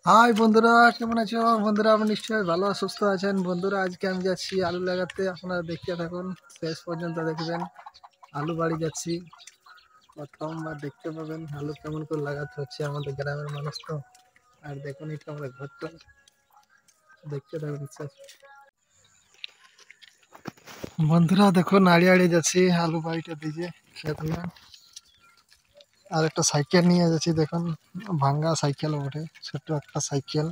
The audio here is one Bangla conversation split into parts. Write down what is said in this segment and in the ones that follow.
হাই বন্ধুরা, কেমন আছো বন্ধুরা? আপনি নিশ্চয়ই ভালো আর সুস্থ আছেন বন্ধুরা। আজকে আমি যাচ্ছি আলু লাগাতে, আপনারা দেখতে থাকুন, শেষ পর্যন্ত দেখবেন। আলু বাড়ি যাচ্ছি, প্রথমবার দেখতে পাবেন আলু কেমন করে লাগাতে হচ্ছে। আমাদের গ্রামের মানুষ তো, আর দেখুন এটা আমরা ঘরটা, দেখতে থাকুন শেষ। বন্ধুরা দেখুন, আড়িয়ে আড়িয়ে যাচ্ছি আলু বাড়িটা দিকে খেত না। আর একটা সাইকেল নিয়ে যাচ্ছি, দেখুন ভাঙ্গা সাইকেল বটে, ছোট্ট একটা সাইকেল।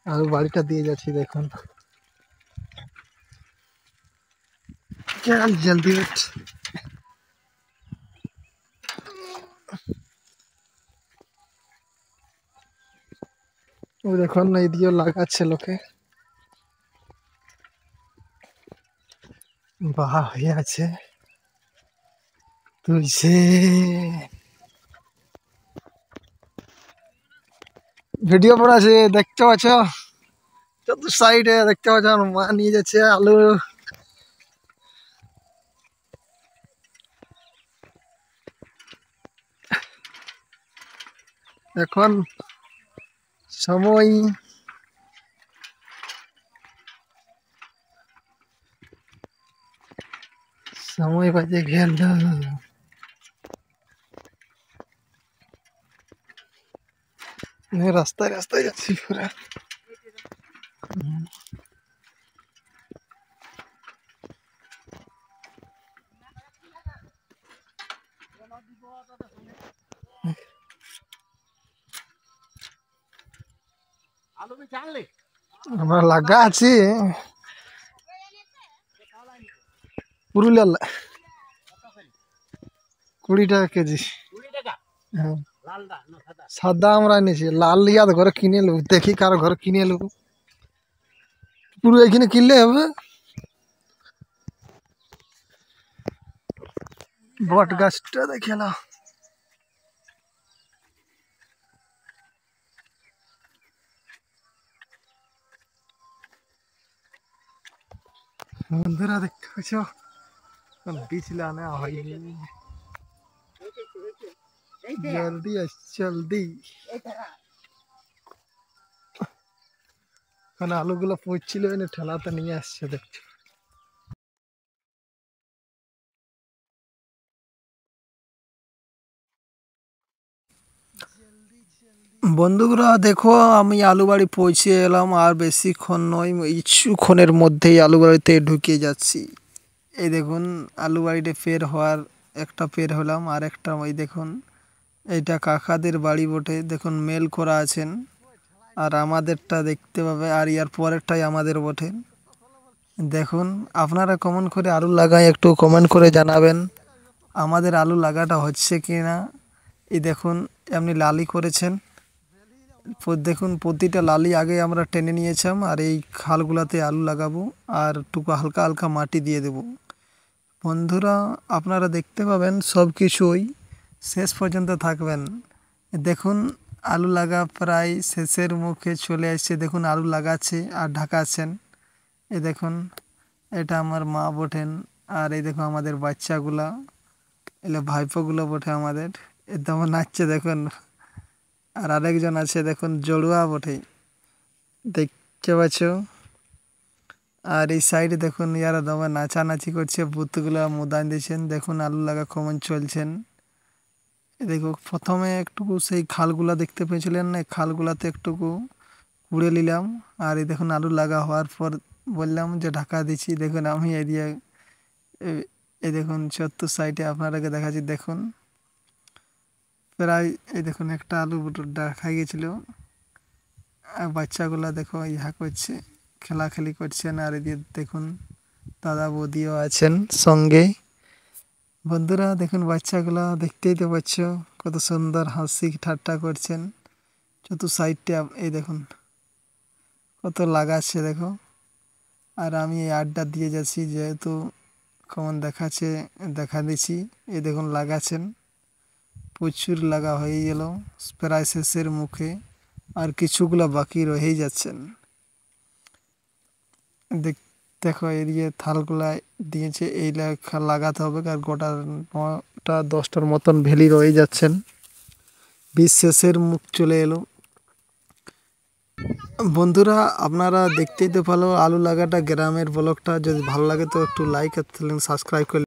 আলু বাড়িটা দিয়ে যাচ্ছি দেখুন। চল জলদি উঠ। ওই দেখুন এই দিয়ে লাগাচ্ছে লোকে, বাহা হয়ে আছে তুলছে। ভিডিও পড়া আছে, দেখতে পাচ্ছ চতুর সাইডে, দেখতে পাচ্ছ আমার মা নিয়ে যাচ্ছে আলু। এখন সময় সময় বাজে গেল। রাস্তায় রাস্তায় যাচ্ছি পুরা। আমরা লাগা আছি পুরুলিয়ার 20 টাকা কেজি। হ্যাঁ, সাদা আমরা এনেছি, লাল লিয়া ঘরে কিনে নেবো, দেখি কারো ঘরে কিনে নেবো। পুরো এখানে কিনলে হবে। বট গাছটা দেখে না বন্ধুরা, দেখতে পাচ্ছ বীজ লানা হয়নি। জলদি আস জলদি। কারণ আলুগুলো পড়ছিল, এনে ঠেলাতে নিয়ে আসছে দেখছো। বন্ধুরা দেখো, আমি আলু বাড়ি পৌঁছে এলাম, আর বেশিক্ষণ নয়, কিছুক্ষণের মধ্যেই আলু বাড়িতে ঢুকে যাচ্ছি। এই দেখুন আলু বাড়িতে পের হওয়ার একটা পের হলাম, আর একটা ওই দেখুন এইটা কাকাদের বাড়ি বটে, দেখুন মেল করা আছেন। আর আমাদেরটা দেখতে পাবে, আর ইয়ার পরেরটাই আমাদের বটে। দেখুন আপনারা কমেন্ট করে আলু লাগায় একটু কমেন্ট করে জানাবেন আমাদের আলু লাগাটা হচ্ছে কি না। এই দেখুন এমনি লালি করেছেন, দেখুন প্রতিটা লালি আগে আমরা টেনে নিয়েছিলাম, আর এই খালগুলাতে আলু লাগাবো, আর টুকু হালকা হালকা মাটি দিয়ে দেব। বন্ধুরা আপনারা দেখতে পাবেন সব কিছুই, শেষ পর্যন্ত থাকবেন। দেখুন আলু লাগা প্রায় শেষের মুখে চলে আসছে, দেখুন আলু লাগাচ্ছে আর ঢাকাচ্ছেন। এই দেখুন এটা আমার মা বটেন, আর এই দেখো আমাদের বাচ্চাগুলা, এলে ভাইপোগুলো বটে আমাদের। একদম নাচছে দেখুন। আর আরেকজন আছে দেখুন, জড়ুয়া বটে, দেখতে পাচ্ছ। আর এই সাইডে দেখুন ইয়ারা দমে নাচানাচি করছে, বুতগুলা মুদান দিয়েছেন। দেখুন আলু লাগা কমন চলছেন। দেখো প্রথমে একটুকু সেই খালগুলা দেখতে পেয়েছিলেন না, খালগুলাতে একটুকু কুড়ে নিলাম। আর এই দেখুন আলু লাগা হওয়ার পর বললাম যে ঢাকা দিচ্ছি। দেখুন আমি এরিয়া, এই দেখুন চত্বর সাইডে আপনারাকে দেখাচ্ছি। দেখুন প্রায় এই দেখুন একটা আলু দেখা গেছিলো, আর বাচ্চাগুলা দেখো ইহা করছে, খেলাখেলি করছেন। আর এদিকে দেখুন দাদা বৌদিও আছেন সঙ্গে। বন্ধুরা দেখুন বাচ্চাগুলা, দেখতেই তো পাচ্ছ কত সুন্দর হাসি ঠাট্টা করছেন। চতুর সাইডটা এই দেখুন কত লাগাচ্ছে দেখো। আর আমি এই আড্ডা দিয়ে যাচ্ছি, যেহেতু কেমন দেখাচ্ছে দেখা দিচ্ছি। এই দেখুন লাগাচ্ছেন, প্রচুর লাগা হয়ে গেল, প্রায় শেষের মুখে, আর কিছুগুলো বাকি রয়েই যাচ্ছেন। দেখো এদিকে থালগুলা দিয়েছে, এই লাগাতে হবে। আর গোটা 9টা 10টার মতন ভেলি রয়ে যাচ্ছেন, বিশ শেষের মুখ চলে এলো। বন্ধুরা আপনারা দেখতেই তো ভালো আলু লাগাটা গ্রামের ব্লগটা যদি ভালো লাগে তো একটু লাইক আর সাবস্ক্রাইব করে